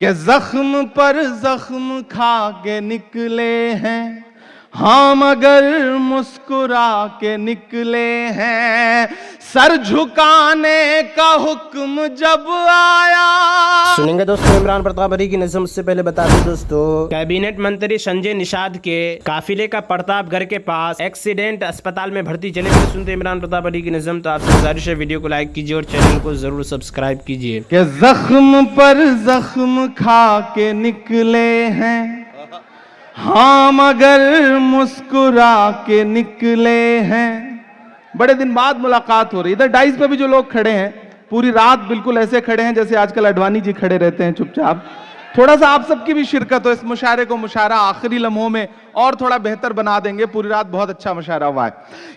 کہ زخم پر زخم کھا کے نکلے ہیں ہم اگر مسکرا کے نکلے ہیں، سر جھکانے کا حکم جب آیا۔ سنیں گے دوستو عمران پرتاپ علی کی نظم۔ اس سے پہلے بتا دیں دوستو، کابینٹ منتری سنجے نشاد کے قافلے کا پرتاپ گھر کے پاس ایکسیڈنٹ، اسپتال میں بھرتی۔ چلے گئے سنتے عمران پرتاپ علی کی نظم۔ تو آپ سے گزارش ہے ویڈیو کو لائک کیجیے اور چینل کو ضرور سبسکرائب کیجیے۔ کہ زخم پر زخم کھا کے نکلے ہیں ہم اگر مسکرا کے نکلے ہیں۔ بڑے دن بعد ملاقات ہو رہی ہے۔ ادھر ڈائز پہ بھی جو لوگ کھڑے ہیں پوری رات بالکل ایسے کھڑے ہیں جیسے آج کل اڈوانی جی کھڑے رہتے ہیں چپ چاپ۔ تھوڑا سا آپ سب کی بھی شرکت ہو اس مشاعرے کو، مشاعرہ آخری لمحوں میں اور تھوڑا بہتر بنا دیں گے۔ پوری رات بہت اچھا مشاعرہ ہوا ہے۔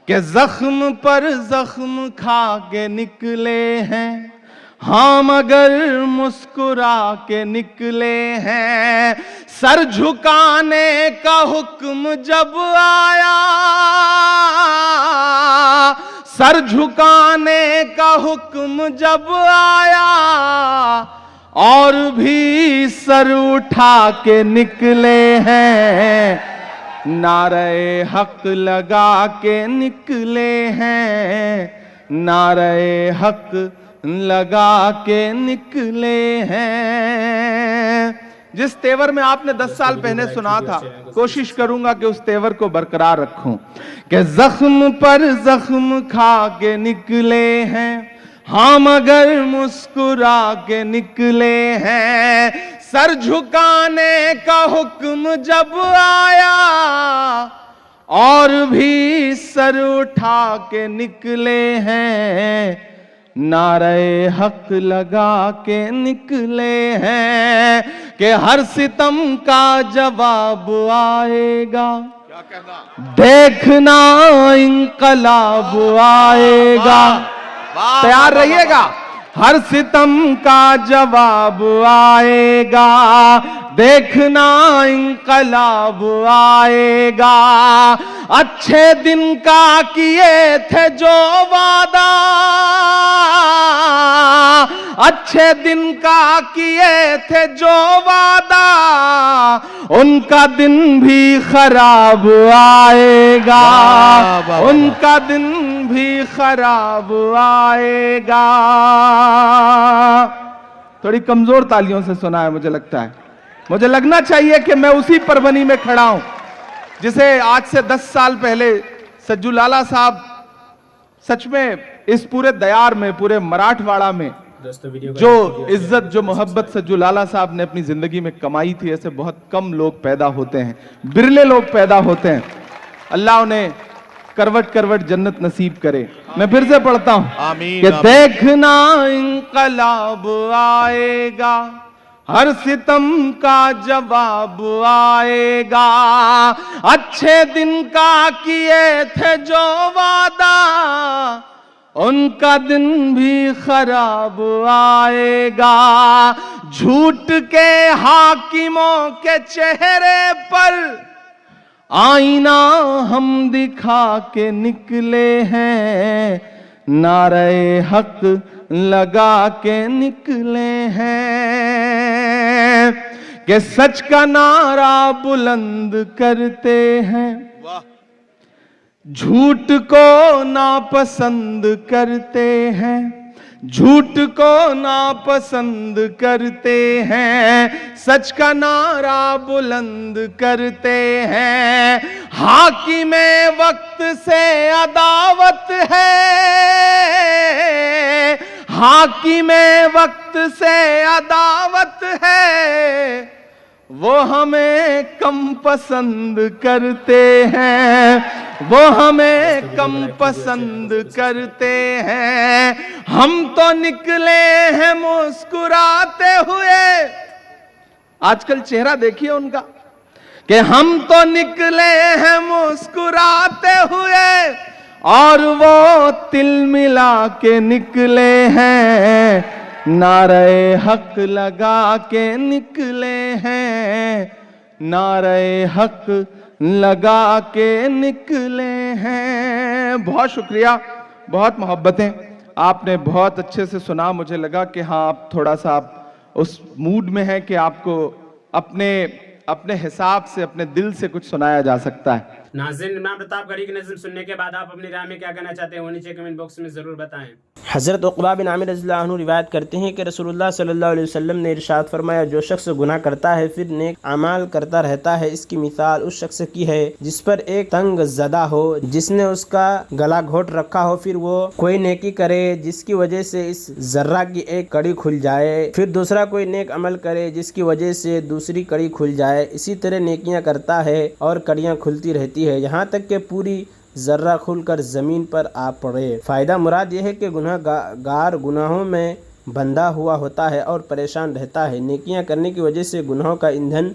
کہ زخم پر زخم کھا کے نکلے ہیں ہم اگر مسکرا کے نکلے ہیں، سر جھکانے کا حکم جب آیا، سر جھکانے کا حکم جب آیا، اور بھی سر اٹھا کے نکلے ہیں، نعرہ حق لگا کے نکلے ہیں، نعرہ حق لگا کے نکلے ہیں۔ جس تیور میں آپ نے 10 سال پہلے سنا تھا، کوشش کروں گا کہ اس تیور کو برقرار رکھوں۔ کہ زخم پر زخم کھا کے نکلے ہیں ہم اگر مسکرا کے نکلے ہیں، سر جھکانے کا حکم جب آیا، اور بھی سر اٹھا کے نکلے ہیں، نعرہ حق لگا کے نکلے ہیں۔ کہ ہر ستم کا جواب آئے گا، دیکھنا انقلاب آئے گا۔ تیار رہیے گا، ہر ستم کا جواب آئے گا، دیکھنا انقلاب آئے گا۔ اچھے دن کا کیے تھے جو وعدہ، اچھے دن کا کیے تھے جو وعدہ، ان کا دن بھی خراب آئے گا، ان کا دن بھی خراب آئے گا۔ تھوڑی کمزور تالیوں سے سنا ہے مجھے لگتا ہے۔ مجھے لگنا چاہیے کہ میں اسی پربنی میں کھڑا ہوں جسے آج سے 10 سال پہلے سجو لالہ صاحب سچ میں اس پورے دیار میں، پورے مراٹھواڑہ میں جو عزت، جو محبت سجو لالہ صاحب نے اپنی زندگی میں کمائی تھی، ایسے بہت کم لوگ پیدا ہوتے ہیں، برلے لوگ پیدا ہوتے ہیں۔ اللہ انہیں کروٹ کروٹ جنت نصیب کرے۔ میں پھر سے پڑھتا ہوں کہ دیکھنا انقلاب آئے گا، ہر ستم کا جواب آئے گا، اچھے دن کا کیے تھے جو وعدہ، ان کا دن بھی خراب آئے گا۔ جھوٹ کے حاکموں کے چہرے پر آئینہ ہم دکھا کے نکلے ہیں، نعرہ حق لگا کے نکلے ہیں۔ کہ سچ کا نعرہ بلند کرتے ہیں، جھوٹ کو ناپسند کرتے ہیں، جھوٹ کو ناپسند کرتے ہیں، سچ کا نعرہ بلند کرتے ہیں۔ حاکم وقت سے عداوت ہے، حاکم وقت سے عداوت ہے، وہ ہمیں کم پسند کرتے ہیں، وہ ہمیں کم پسند کرتے ہیں۔ ہم تو نکلے ہیں مسکراتے ہوئے، آج کل چہرہ دیکھیے ان کا، کہ ہم تو نکلے ہیں مسکراتے ہوئے، اور وہ تل ملا کے نکلے ہیں، نعرہ حق لگا کے نکلے ہیں، نعرہ حق لگا کے نکلے ہیں۔ بہت شکریہ، بہت محبتیں، آپ نے بہت اچھے سے سنا۔ مجھے لگا کہ ہاں آپ تھوڑا سا آپ उस मूड में हैं कि आपको अपने हिसाब से, अपने दिल से कुछ सुनाया जा सकता है। नाज़रीन, इमरान प्रतापगढ़ी की नज़्म सुनने के बाद आप अपनी राय में क्या कहना चाहते हैं वो नीचे कमेंट बॉक्स में ज़रूर बताएं। हज़रत उक़बा बिन आमिर रज़ियल्लाहु अन्हु रिवायत करते हैं कि रसूलुल्लाह सल्लल्लाहु अलैहि वसल्लम ने इरशाद फरमाया, जो शख्स गुनाह करता है फिर नेक अमाल करता रहता है, इसकी मिसाल उस शख्स की है जिस पर एक तंग ज़दा हो, जिसने उसका गला घोट रखा हो, फिर वो कोई नेकी करे जिसकी वजह से इस जर्रा की एक कड़ी खुल जाए, फिर दूसरा कोई नेक अमल करे जिसकी वजह से दूसरी कड़ी खुल जाए। इसी तरह नेकियां करता है और कड़ियां खुलती रहती है, यहाँ तक कि पूरी जर्रा खुलकर ज़मीन पर आ पड़े। फ़ायदा मुराद यह है कि गुनाहगार गुनाहों में बंधा हुआ होता है और परेशान रहता है। नेकियां करने की वजह से गुनाहों का ईंधन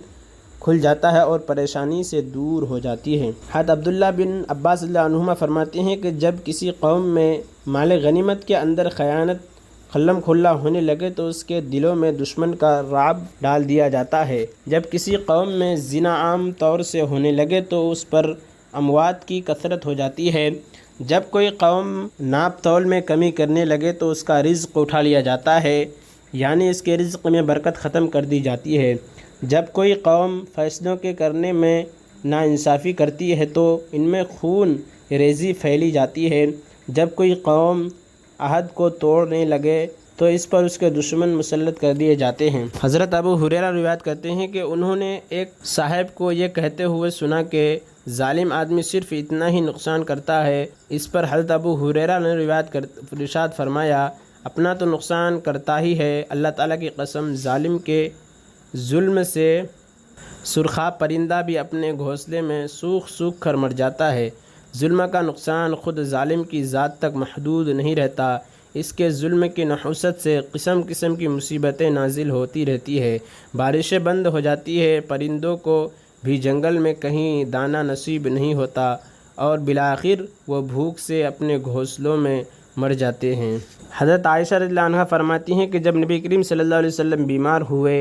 खुल जाता है और परेशानी से दूर हो जाती है। हज़रत अब्दुल्लाह बिन अब्बास रज़ियल्लाहु अन्हुमा फरमाते हैं कि जब किसी कौम में माल गनीमत के अंदर खयानत खल्लम खुल्ला होने लगे तो उसके दिलों में दुश्मन का राब डाल दिया जाता है। जब किसी कौम में ज़िना आम तौर से होने लगे तो उस पर अमवात की कसरत हो जाती है। जब कोई कौम नाप तौल में कमी करने लगे तो उसका रिज़्क़ उठा लिया जाता है, यानी इसके रिज़्क़ में बरकत ख़त्म कर दी जाती है। जब कोई कौम फ़ैसलों के करने में नाइंसाफ़ी करती है तो इनमें खून रेज़ी फैली जाती है। जब कोई कौम अहद को तोड़ने लगे तो इस पर उसके दुश्मन मुसल्लत कर दिए जाते हैं। हज़रत अबू हुरैरा रिवायत करते हैं कि उन्होंने एक साहब को ये कहते हुए सुना कि जालिम आदमी सिर्फ इतना ही नुकसान करता है। इस पर हज़रत अबू हुरैरा ने इरशाद फरमाया, अपना तो नुकसान करता ही है, अल्लाह ताला की कसम, जालिम के जुल्म से सुरखा परिंदा भी अपने घोंसले में सूख कर मर जाता है। जुल्म का नुकसान ख़ुद जालिम की ज़ात तक महदूद नहीं रहता, इसके जुल्म की नहुसत से किस्म किस्म की मुसीबतें नाजिल होती रहती है। बारिशें बंद हो जाती है, परिंदों को भी जंगल में कहीं दाना नसीब नहीं होता और बिलाखिर वो भूख से अपने घोंसलों में मर जाते हैं। हज़रत आयशा रज़ियल्लाहु अन्हा फरमाती हैं कि जब नबी करीम सल्लल्लाहु अलैहि वसल्लम बीमार हुए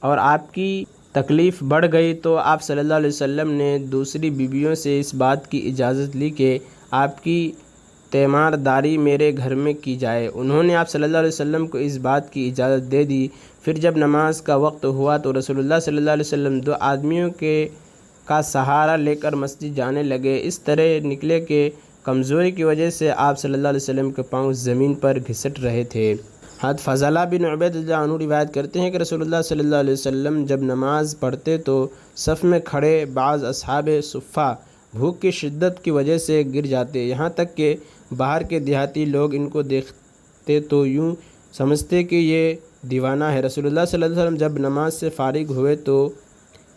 और आपकी तकलीफ़ बढ़ गई तो आप सल्लल्लाहु अलैहि वसल्लम ने दूसरी बीवियों से इस बात की इजाज़त ली कि आपकी तीमारदारी मेरे घर में की जाए। उन्होंने आप सल्लल्लाहु अलैहि वसल्लम को इस बात की इजाज़त दे दी। फिर जब नमाज का वक्त हुआ तो रसूलुल्लाह सल्लल्लाहु अलैहि वसल्लम दो आदमियों का सहारा लेकर मस्जिद जाने लगे। इस तरह निकले कि कमज़ोरी की वजह से आप सल्लल्लाहु अलैहि वसल्लम के पाँव ज़मीन पर घिसट रहे थे। हज़रत फ़ज़ला बिन उबैद रज़ियल्लाहु अन्हु रिवायत करते हैं कि रसूलुल्लाह सल्लल्लाहु अलैहि वसल्लम जब नमाज पढ़ते तो सफ़ में खड़े बाज़ अस्हाबे सुफ़ा भूख की शिद्दत की वजह से गिर जाते, यहाँ तक कि बाहर के देहाती लोग इनको देखते तो यूँ समझते कि ये दीवाना है। रसूलुल्लाह सल्लल्लाहु अलैहि वसल्लम जब नमाज से फ़ारिग हुए तो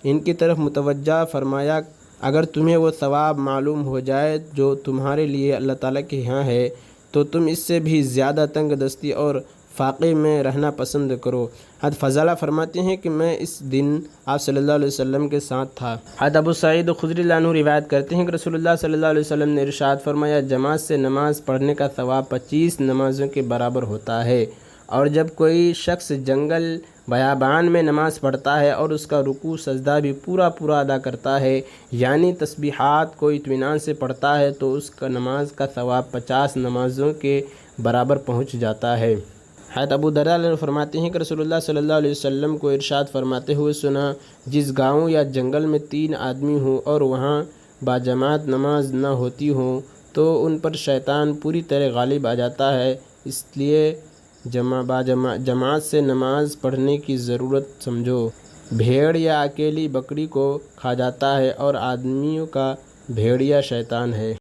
इनकी तरफ मुतवज्जा फरमाया, अगर तुम्हें वो सवाब मालूम हो जाए जो तुम्हारे लिए अल्लाह ताला के यहाँ है तो तुम इससे भी ज़्यादा तंग दस्ती और फ़ाक़े में रहना पसंद करो। हज़रत फ़ज़ला फरमाते हैं कि मैं इस दिन आप सल्लल्लाहु अलैहि वसल्लम के साथ था। हज़रत अबू सईद खुदरी रज़ियल्लाहु अन्हु रिवायत करते हैं कि रसूलुल्लाह सल्लल्लाहु अलैहि वसल्लम ने इरशाद फरमाया, जमात से नमाज़ पढ़ने का सवाब 25 नमाज़ों के बराबर होता है। और जब कोई शख्स जंगल बयाबान में नमाज़ पढ़ता है और उसका रुकू सजदा भी पूरा अदा करता है, यानी तस्बीहात को इत्मीनान से पढ़ता है, तो उसका नमाज का सवाब 50 नमाज़ों के बराबर पहुँच जाता है। हज़रत अबू दर्दा फरमाते हैं कि रसूलुल्लाह सल्लल्लाहु अलैहि वसल्लम को इरशाद फरमाते हुए सुना, जिस गाँव या जंगल में 3 आदमी हों और वहाँ बाजमात नमाज न होती हो तो उन पर शैतान पूरी तरह गालिब आ जाता है। इसलिए जमात से नमाज पढ़ने की ज़रूरत समझो। भेड़ या अकेली बकरी को खा जाता है और आदमियों का भेड़िया शैतान है।